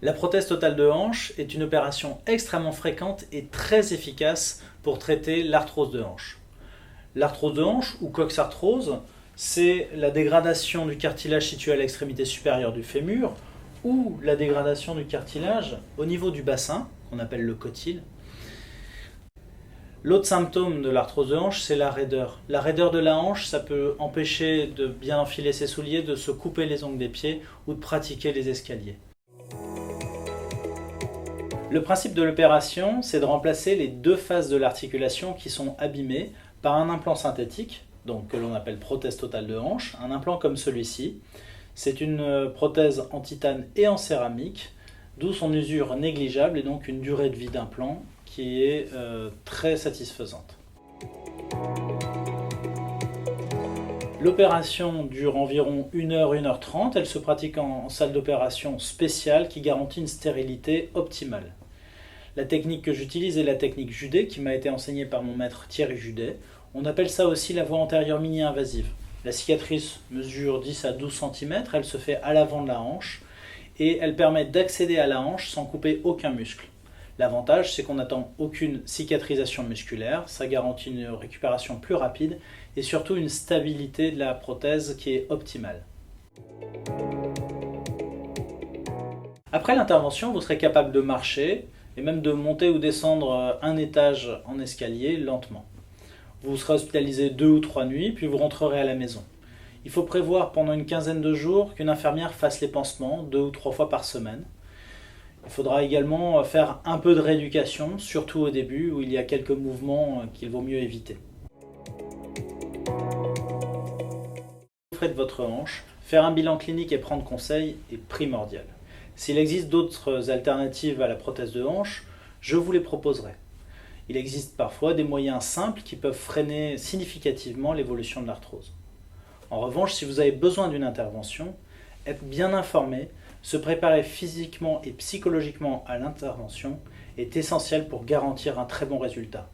La prothèse totale de hanche est une opération extrêmement fréquente et très efficace pour traiter l'arthrose de hanche. L'arthrose de hanche ou coxarthrose, c'est la dégradation du cartilage situé à l'extrémité supérieure du fémur ou la dégradation du cartilage au niveau du bassin, qu'on appelle le cotyle. L'autre symptôme de l'arthrose de hanche, c'est la raideur. La raideur de la hanche, ça peut empêcher de bien enfiler ses souliers, de se couper les ongles des pieds ou de pratiquer les escaliers. Le principe de l'opération, c'est de remplacer les deux faces de l'articulation qui sont abîmées par un implant synthétique, donc que l'on appelle prothèse totale de hanche, un implant comme celui-ci. C'est une prothèse en titane et en céramique, d'où son usure négligeable et donc une durée de vie d'implant qui est très satisfaisante. L'opération dure environ 1h, 1h30. Elle se pratique en salle d'opération spéciale qui garantit une stérilité optimale. La technique que j'utilise est la technique Judet qui m'a été enseignée par mon maître Thierry Judet. On appelle ça aussi la voie antérieure mini-invasive. La cicatrice mesure 10 à 12 cm, elle se fait à l'avant de la hanche et elle permet d'accéder à la hanche sans couper aucun muscle. L'avantage, c'est qu'on n'attend aucune cicatrisation musculaire, ça garantit une récupération plus rapide et surtout une stabilité de la prothèse qui est optimale. Après l'intervention, vous serez capable de marcher et même de monter ou descendre un étage en escalier lentement. Vous serez hospitalisé 2 ou 3 nuits, puis vous rentrerez à la maison. Il faut prévoir pendant une quinzaine de jours qu'une infirmière fasse les pansements 2 ou 3 fois par semaine. Il faudra également faire un peu de rééducation, surtout au début où il y a quelques mouvements qu'il vaut mieux éviter. De votre hanche, faire un bilan clinique et prendre conseil est primordial. S'il existe d'autres alternatives à la prothèse de hanche, je vous les proposerai. Il existe parfois des moyens simples qui peuvent freiner significativement l'évolution de l'arthrose. En revanche, si vous avez besoin d'une intervention, être bien informé, se préparer physiquement et psychologiquement à l'intervention est essentiel pour garantir un très bon résultat.